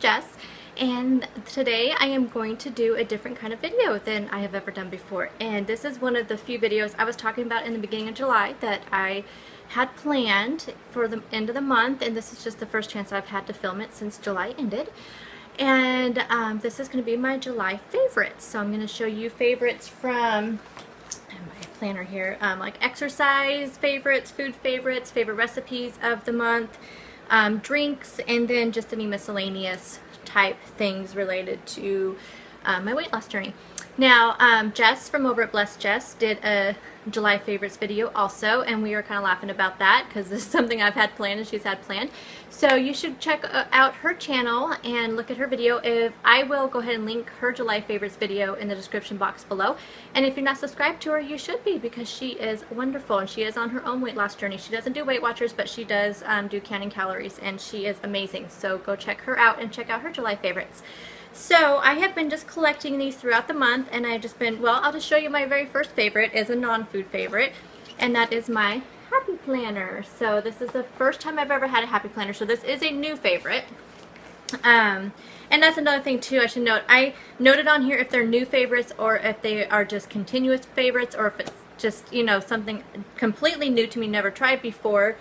Jess, and today I am going to do a different kind of video than I have ever done before. And this is one of the few videos I was talking about in the beginning of July that I had planned for the end of the month, and this is just the first chance I've had to film it since July ended. And this is going to be my July favorites. So I'm going to show you favorites from my planner here, like exercise favorites, food favorites, favorite recipes of the month, drinks, and then just any miscellaneous type things related to my weight loss journey. Now, Jess from over at Blessed Jess did a July favorites video also, and we were kind of laughing about that because this is something I've had planned and she's had planned. So you should check out her channel and look at her video. I will go ahead and link her July favorites video in the description box below. And if you're not subscribed to her, you should be, because she is wonderful and she is on her own weight loss journey. She doesn't do Weight Watchers, but she does do counting calories, and she is amazing. So go check her out and check out her July favorites. So I have been just collecting these throughout the month, and I've just been, well, I'll just show you my very first favorite is a non-food favorite, and that is my Happy Planner. So this is the first time I've ever had a Happy Planner, so this is a new favorite. And that's another thing too I should note. I noted on here if they're new favorites or if they are just continuous favorites, or if it's just, you know, something completely new to me, never tried before,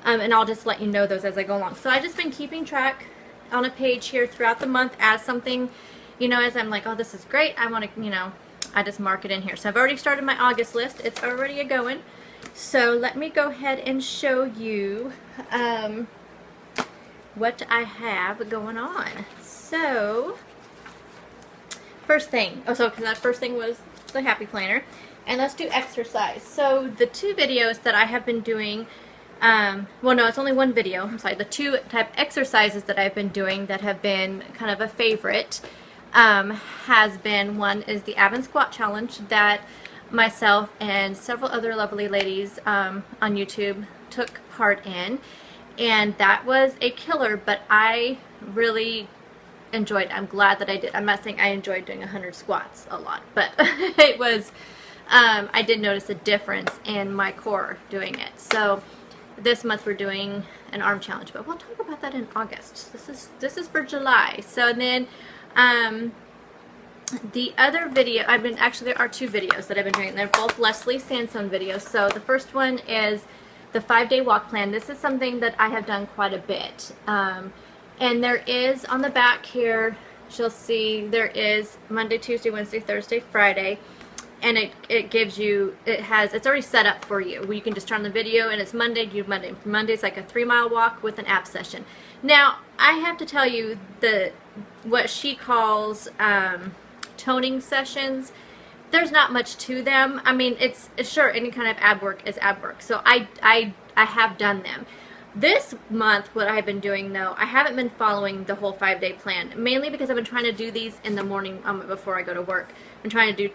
and I'll just let you know those as I go along. So I've just been keeping track on a page here throughout the month as something, you know, as I'm like, oh, this is great, I want to, you know, I just mark it in here. So I've already started my August list. It's already a-going. So let me go ahead and show you what I have going on. So first thing, because that first thing was the Happy Planner, and let's do exercise. So the two videos that I have been doing, well, no, it's only one video. I'm sorry. The two type exercises that I've been doing that have been kind of a favorite has been, one is the Ab and Squat Challenge that myself and several other lovely ladies on YouTube took part in, and that was a killer, but I really enjoyed it. I'm glad that I did. I'm not saying I enjoyed doing 100 squats a lot, but it was, I did notice a difference in my core doing it. So this month we're doing an arm challenge, but we'll talk about that in August. This is for July. So then the other video, there are two videos that I've been doing. They're both Leslie Sansone videos. So the first one is the 5-day walk plan. This is something that I have done quite a bit. And there is on the back here, you'll see there is Monday, Tuesday, Wednesday, Thursday, Friday. And it gives you, it's already set up for you, where you can just turn on the video and it's Monday, do Monday. Monday's like a 3-mile walk with an ab session. Now, I have to tell you, what she calls toning sessions, there's not much to them. I mean, it's sure, any kind of ab work is ab work. So I have done them. This month, what I've been doing, though, I haven't been following the whole 5-day plan, mainly because I've been trying to do these in the morning before I go to work. I'm trying to do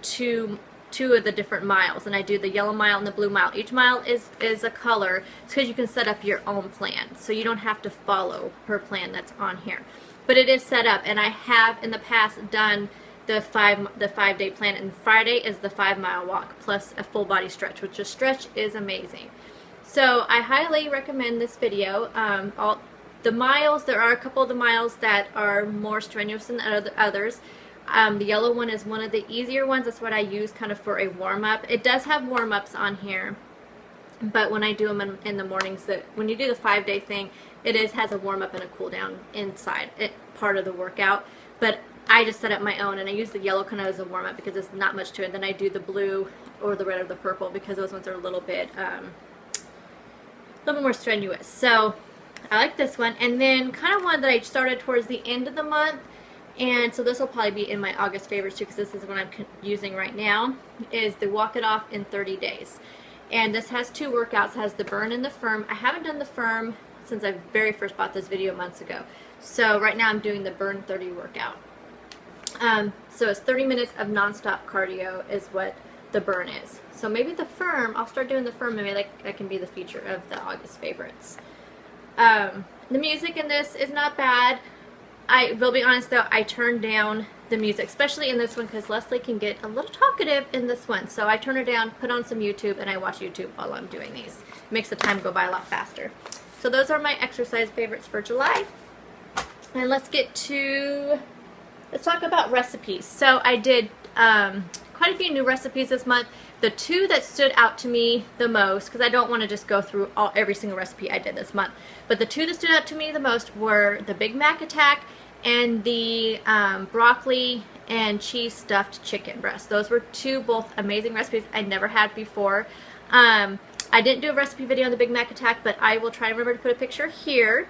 two of the different miles, and I do the yellow mile and the blue mile. Each mile is a color. It's because you can set up your own plan, so you don't have to follow her plan that's on here. But it is set up, and I have in the past done the 5-day plan, and Friday is the 5-mile walk plus a full body stretch, which the stretch is amazing. So I highly recommend this video. All the miles, there are a couple of the miles that are more strenuous than others. The yellow one is one of the easier ones. That's what I use kind of for a warm-up. It does have warm-ups on here, but when I do them in the mornings, when you do the 5-day thing, it has a warm-up and a cool-down inside it, part of the workout. But I just set up my own, and I use the yellow kind of as a warm-up because there's not much to it. Then I do the blue or the red or the purple because those ones are a little bit more strenuous. So I like this one. And then kind of one that I started towards the end of the month, and so this will probably be in my August favorites too, because this is what I'm using right now, is the Walk It Off in 30 Days. And this has two workouts. It has the burn and the firm. I haven't done the firm since I very first bought this video months ago. So right now I'm doing the burn 30 workout. So it's 30 minutes of nonstop cardio is what the burn is. So maybe the firm, I'll start doing the firm, maybe that can be the feature of the August favorites. The music in this is not bad. I will be honest though, I turned down the music, especially in this one, because Leslie can get a little talkative in this one. So I turn her down, put on some YouTube, and I watch YouTube while I'm doing these. It makes the time go by a lot faster. So those are my exercise favorites for July. And let's talk about recipes. So I did quite a few new recipes this month. The two that stood out to me the most, because I don't want to just go through every single recipe I did this month, but the two that stood out to me the most were the Big Mac Attack and the broccoli and cheese stuffed chicken breast. Those were two both amazing recipes I'd never had before. I didn't do a recipe video on the Big Mac Attack, but I will try to remember to put a picture here.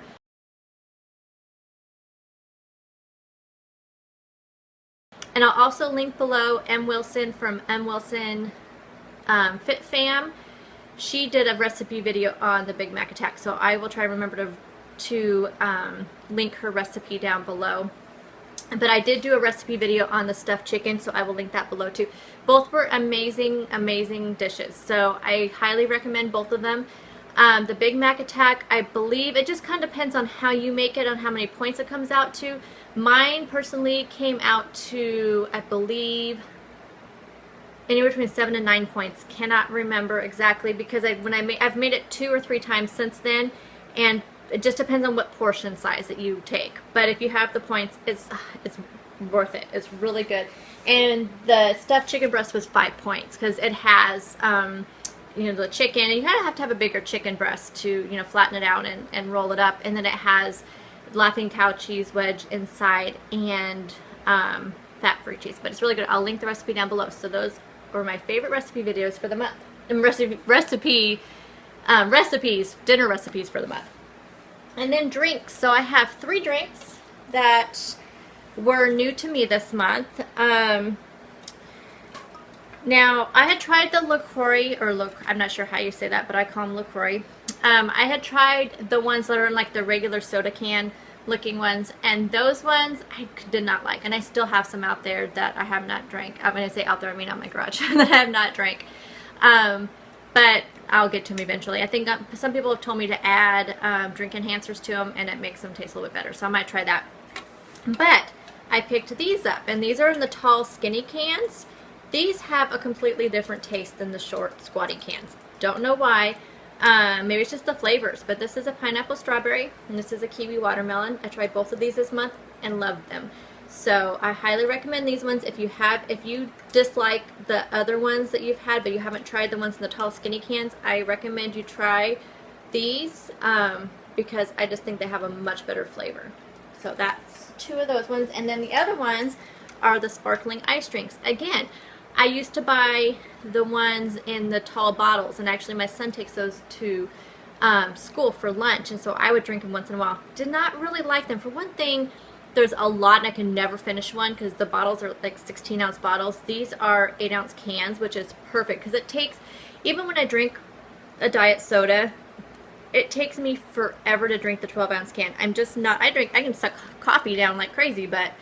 And I'll also link below M. Wilson from M. Wilson Fit Fam. She did a recipe video on the Big Mac Attack, so I will try to remember to link her recipe down below. But I did do a recipe video on the stuffed chicken, so I will link that below too. Both were amazing, amazing dishes, so I highly recommend both of them. The Big Mac Attack, I believe, it just kind of depends on how you make it, on how many points it comes out to. Mine personally came out to, I believe, anywhere between 7 and 9 points. Cannot remember exactly because I've made it 2 or 3 times since then, and it just depends on what portion size that you take. But if you have the points, it's worth it. It's really good. And the stuffed chicken breast was 5 points because it has you know, the chicken, and you kind of have to have a bigger chicken breast to, you know, flatten it out and roll it up. And then it has Laughing Cow cheese wedge inside and fat-free cheese. But it's really good. I'll link the recipe down below. So those were my favorite recipe videos for the month. And dinner recipes for the month. And then drinks. So I have 3 drinks that were new to me this month. Now, I had tried the LaCroix, I'm not sure how you say that, but I call them LaCroix. I had tried the ones that are in like the regular soda can looking ones, and those ones I did not like. And I still have some out there that I have not drank. I'm going to say out there, I mean on my garage, that I have not drank. But I'll get to them eventually. I think some people have told me to add drink enhancers to them, and it makes them taste a little bit better. So I might try that. But I picked these up, and these are in the tall, skinny cans. These have a completely different taste than the short, squatty cans. Don't know why. Maybe it's just the flavors, but this is a pineapple strawberry, and this is a kiwi watermelon. I tried both of these this month and loved them. So I highly recommend these ones. If you dislike the other ones that you've had, but you haven't tried the ones in the tall, skinny cans, I recommend you try these because I just think they have a much better flavor. So that's 2 of those ones. And then the other ones are the sparkling ice drinks. Again, I used to buy the ones in the tall bottles, and actually my son takes those to school for lunch, and so I would drink them once in a while. Did not really like them. For one thing, there's a lot, and I can never finish one because the bottles are like 16-ounce bottles. These are 8-ounce cans, which is perfect because it takes, even when I drink a diet soda, it takes me forever to drink the 12-ounce can. I'm just not, I can suck coffee down like crazy, but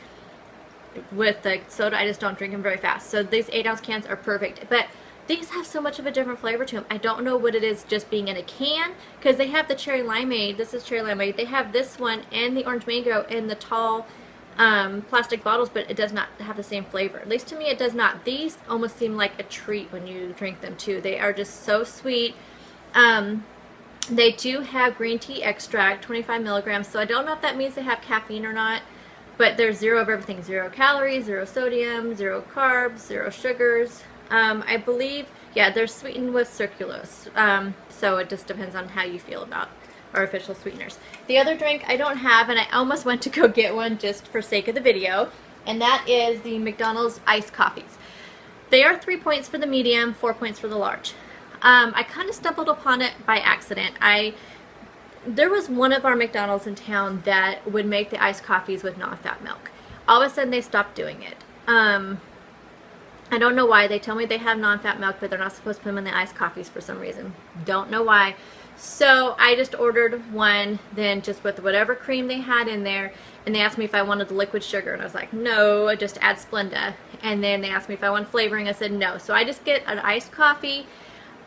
with the soda, I just don't drink them very fast. So these 8-ounce cans are perfect. But these have so much of a different flavor to them. I don't know what it is just being in a can, because they have the cherry limeade. This is cherry limeade. They have this one and the orange mango in the tall plastic bottles, but it does not have the same flavor. At least to me, it does not. These almost seem like a treat when you drink them too. They are just so sweet. They do have green tea extract, 25 milligrams. So I don't know if that means they have caffeine or not. But there's 0 of everything. 0 calories, 0 sodium, 0 carbs, 0 sugars. I believe, yeah, they're sweetened with sucralose. So it just depends on how you feel about artificial sweeteners. The other drink I don't have, and I almost went to go get one just for sake of the video, and that is the McDonald's iced coffees. They are 3 points for the medium, 4 points for the large. I kind of stumbled upon it by accident. There was one of our McDonald's in town that would make the iced coffees with non-fat milk. All of a sudden they stopped doing it. I don't know why. They tell me they have non-fat milk, but they're not supposed to put them in the iced coffees for some reason. Don't know why. So I just ordered one then just with whatever cream they had in there, and they asked me if I wanted the liquid sugar, and I was like, no, just add Splenda. And then they asked me if I want flavoring. I said no. So I just get an iced coffee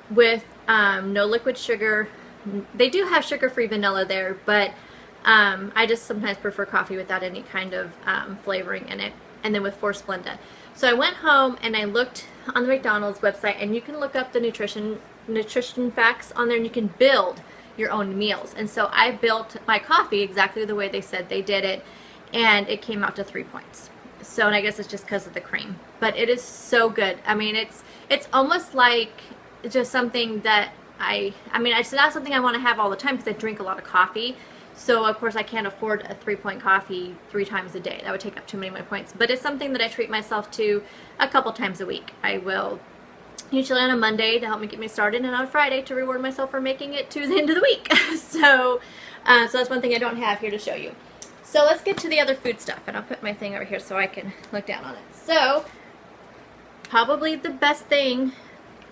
with no liquid sugar. They do have sugar-free vanilla there, but I just sometimes prefer coffee without any kind of flavoring in it, and then with 4 Splenda. So I went home and I looked on the McDonald's website, and you can look up the nutrition facts on there, and you can build your own meals. And so I built my coffee exactly the way they said they did it, and it came out to 3 points. So, and I guess it's just because of the cream, but it is so good. I mean, it's almost like just something that I mean, it's not something I want to have all the time because I drink a lot of coffee. So of course I can't afford a 3-point coffee 3 times a day. That would take up too many of my points. But it's something that I treat myself to a couple times a week. I will usually on a Monday to help me get me started, and on a Friday to reward myself for making it to the end of the week. So that's one thing I don't have here to show you. So let's get to the other food stuff, and I'll put my thing over here so I can look down on it. So probably the best thing,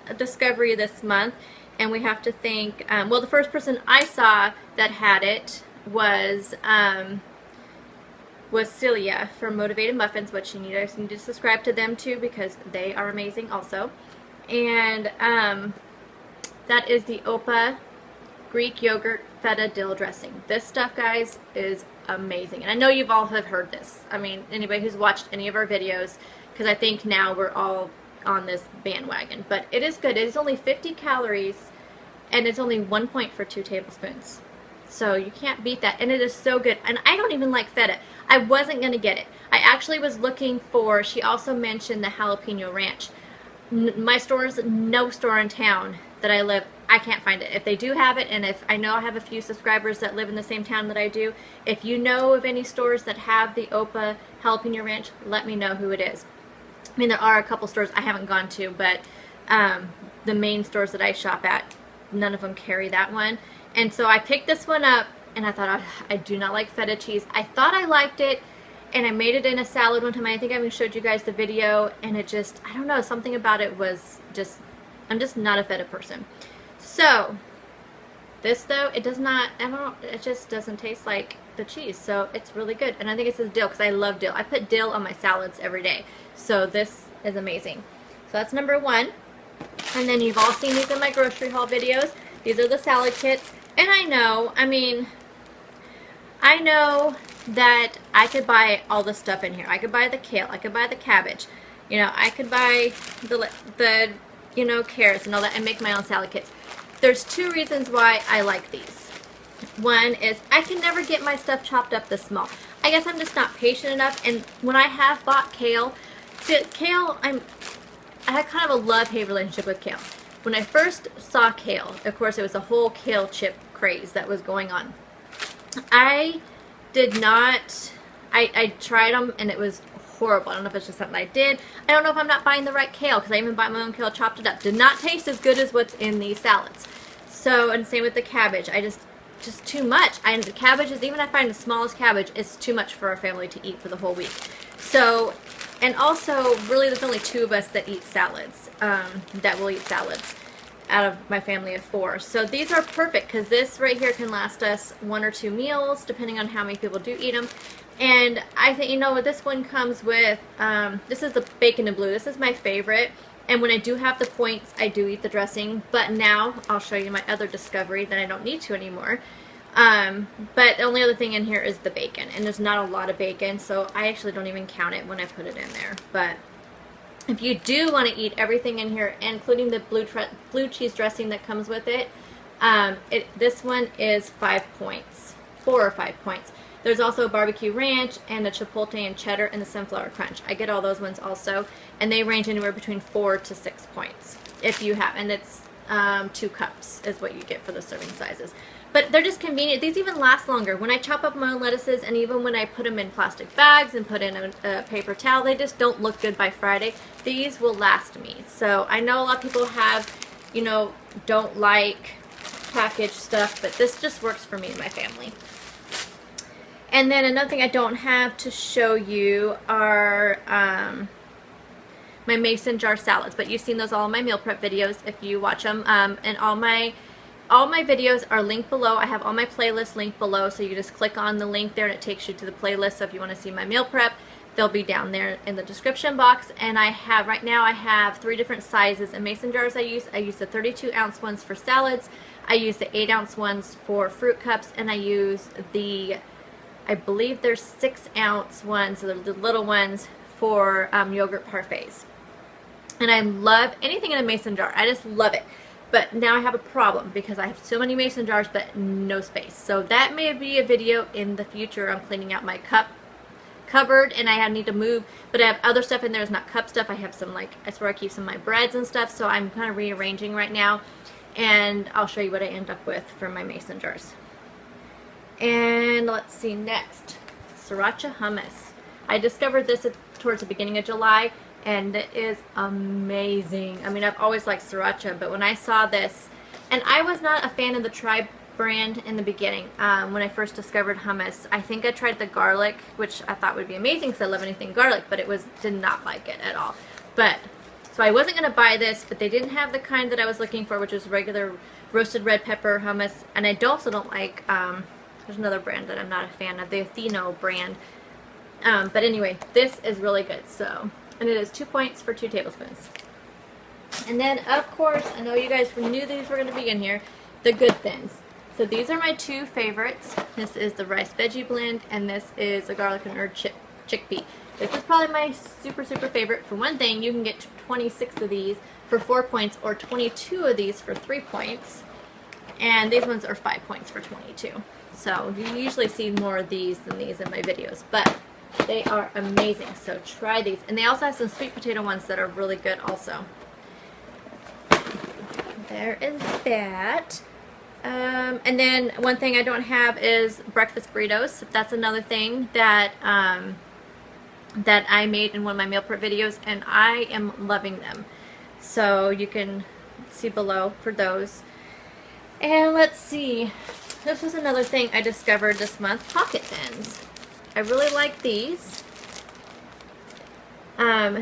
a discovery this month, and we have to thank, well, the first person I saw that had it was Celia from Motivated Muffins, which you guys need to subscribe to them too because they are amazing also. And that is the Opa Greek yogurt feta dill dressing. This stuff, guys, is amazing. And I know you've all have heard this. I mean, anybody who's watched any of our videos, because I think now we're all on this bandwagon. But it is good. It is only 50 calories, and it's only 1 point for 2 tablespoons. So you can't beat that, and it is so good. And I don't even like feta. I wasn't going to get it. I actually was looking for, she also mentioned the jalapeno ranch. My stores, no store in town that I live, I can't find it. If they do have it, and if I know I have a few subscribers that live in the same town that I do, if you know of any stores that have the Opa jalapeno ranch, let me know who it is. I mean, there are a couple stores I haven't gone to, but the main stores that I shop at, none of them carry that one. And so I picked this one up, and I thought, oh, I do not like feta cheese. I thought I liked it, and I made it in a salad one time. I think I even showed you guys the video, and it just, I don't know, something about it was just, I'm just not a feta person. So this though, it does not, I don't know, it just doesn't taste like the cheese. So it's really good, and I think it's dill because I love dill. I put dill on my salads every day. So this is amazing. So that's number 1. And then you've all seen these in my grocery haul videos. These are the salad kits. And I know, I mean, I know that I could buy all the stuff in here. I could buy the kale. I could buy the cabbage. You know, I could buy the you know, carrots and all that and make my own salad kits. There's 2 reasons why I like these. One is I can never get my stuff chopped up this small. I guess I'm just not patient enough. And when I have bought kale, see, kale, I had kind of a love-hate relationship with kale. When I first saw kale, of course, it was a whole kale chip craze that was going on. I did not, I tried them and it was horrible. I don't know if it's just something I did. I don't know if I'm not buying the right kale because I even bought my own kale, chopped it up. Did not taste as good as what's in these salads. So, and same with the cabbage. I just too much. The cabbage is, even I find the smallest cabbage is too much for our family to eat for the whole week. So, and also, really there's only 2 of us that eat salads, that will eat salads out of my family of 4. So these are perfect because this right here can last us 1 or 2 meals depending on how many people do eat them. And I think, you know what, this one comes with, this is the bacon and blue. This is my favorite. And when I do have the points, I do eat the dressing. But now I'll show you my other discovery that I don't need to anymore. But the only other thing in here is the bacon. And there's not a lot of bacon, so I actually don't even count it when I put it in there. But if you do want to eat everything in here, including the blue cheese dressing that comes with it, this one is 5 points, 4 or 5 points. There's also a barbecue ranch and a chipotle and cheddar and the sunflower crunch. I get all those ones also, and they range anywhere between 4 to 6 points if you have, and it's 2 cups is what you get for the serving sizes. But they're just convenient. These even last longer. When I chop up my own lettuces, and even when I put them in plastic bags and put in a paper towel, they just don't look good by Friday. These will last me. So I know a lot of people have, you know, don't like packaged stuff, but this just works for me and my family. And then another thing I don't have to show you are my mason jar salads, but you've seen those all in my meal prep videos if you watch them. And all my videos are linked below. I have all my playlists linked below, so you just click on the link there and it takes you to the playlist. So if you want to see my meal prep, they'll be down there in the description box. And I have, right now I have 3 different sizes of mason jars I use. I use the 32-ounce ones for salads, I use the 8-ounce ones for fruit cups, and I use the, I believe there's 6-ounce ones, so the little ones for yogurt parfaits. And I love anything in a mason jar. I just love it. But now I have a problem because I have so many mason jars but no space. So that may be a video in the future. I'm cleaning out my cup cupboard and I need to move, but I have other stuff in there. It's not cup stuff. I have some, like, that's where I keep some of my breads and stuff, so I'm kind of rearranging right now, and I'll show you what I end up with for my mason jars. And let's see, next, Sriracha Hummus. I discovered this towards the beginning of July, and it is amazing. I mean, I've always liked Sriracha, but when I saw this, and I was not a fan of the Tribe brand in the beginning when I first discovered hummus. I think I tried the garlic, which I thought would be amazing because I love anything garlic, but it did not like it at all. But so I wasn't going to buy this, but they didn't have the kind that I was looking for, which is regular roasted red pepper hummus. And I also don't like, there's another brand that I'm not a fan of, the Atheno brand. But anyway, this is really good. So, and it is 2 points for 2 tablespoons. And then, of course, I know you guys knew these were going to be in here, the Good Thins. So these are my 2 favorites. This is the rice veggie blend, and this is a garlic and herb chickpea. This is probably my super favorite. For one thing, you can get 26 of these for 4 points, or 22 of these for 3 points. And these ones are 5 points for 22. So you usually see more of these than these in my videos, but they are amazing. So try these. And they also have some sweet potato ones that are really good also. There is that. And then one thing I don't have is breakfast burritos. That's another thing that that I made in one of my meal prep videos, and I am loving them. So you can see below for those. And let's see. This was another thing I discovered this month, pocket thins. I really like these.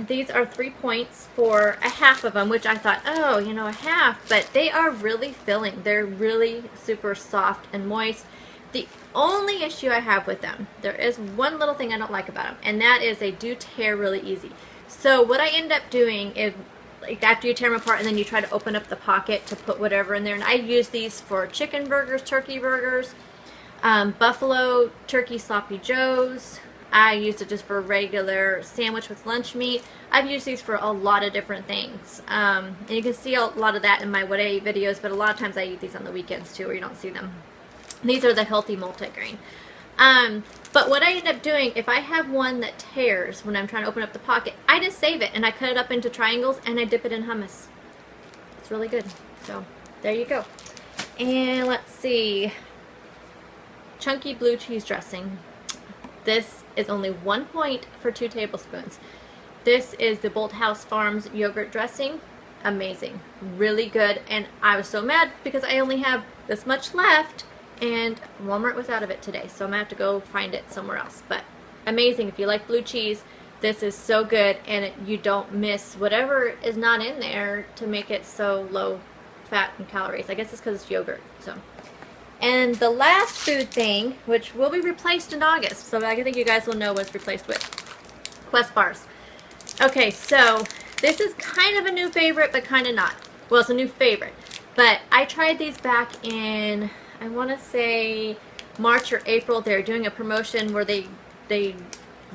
These are 3 points for a half of them, which I thought, oh, you know, a half, but they are really filling. They're really super soft and moist. The only issue I have with them, there is one little thing I don't like about them, and that is they do tear really easy. So what I end up doing is, like, after you tear them apart and then you try to open up the pocket to put whatever in there, and I use these for chicken burgers, turkey burgers, buffalo turkey sloppy joes. I used it just for a regular sandwich with lunch meat. I've used these for a lot of different things. And you can see a lot of that in my what I eat videos, but a lot of times I eat these on the weekends too, where you don't see them. These are the healthy multigrain. But what I end up doing, if I have one that tears when I'm trying to open up the pocket, I just save it and I cut it up into triangles and I dip it in hummus. It's really good. So there you go. And let's see. Chunky blue cheese dressing. This is only 1 point for 2 tablespoons. This is the Bolthouse Farms yogurt dressing. Amazing. Really good. And I was so mad because I only have this much left, and Walmart was out of it today, so I'm going to have to go find it somewhere else. But amazing. If you like blue cheese, this is so good, and you don't miss whatever is not in there to make it so low fat and calories. I guess it's because it's yogurt. So. And the last food thing, which will be replaced in August, so I think you guys will know what's replaced with, Quest bars. Okay, so this is kind of a new favorite, but kind of not. Well, it's a new favorite, but I tried these back in, I want to say March or April. They're doing a promotion where they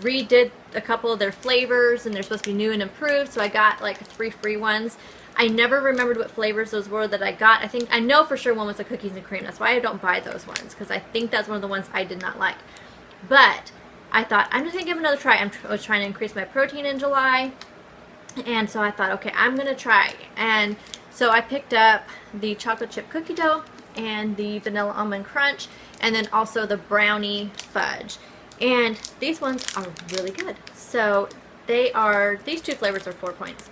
redid a couple of their flavors, and they're supposed to be new and improved, so I got like 3 free ones. I never remembered what flavors those were that I got. I know for sure one was the cookies and cream. That's why I don't buy those ones, because I think that's one of the ones I did not like. But I thought, I'm just going to give it another try. I was trying to increase my protein in July, and so I thought, okay, I'm going to try. And so I picked up the chocolate chip cookie dough and the vanilla almond crunch, and then also the brownie fudge. And these ones are really good. So these 2 flavors are 4 points.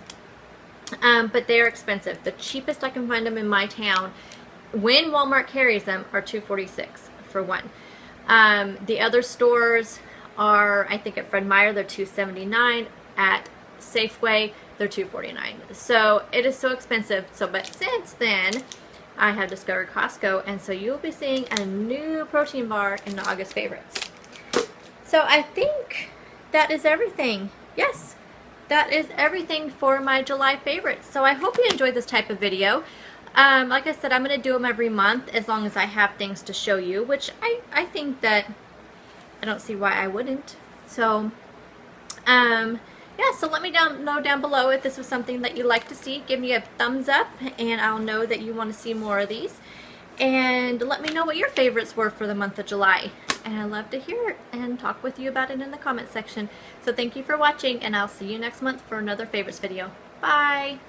But they're expensive. The cheapest I can find them in my town, when Walmart carries them, are $2.46 for one. The other stores are, I think at Fred Meyer, they're $2.79. At Safeway, they're $2.49. So it is so expensive. So, but since then, I have discovered Costco, and so you'll be seeing a new protein bar in the August favorites. So I think that is everything. Yes. That is everything for my July favorites. So I hope you enjoyed this type of video. Like I said, I'm going to do them every month as long as I have things to show you, which I think that I don't see why I wouldn't. So, yeah, so let me know down below if this was something that you'd like to see. Give me a thumbs up, and I'll know that you want to see more of these. And let me know what your favorites were for the month of July. and I love to hear it and talk with you about it in the comment section. So thank you for watching, and I'll see you next month for another favorites video. Bye!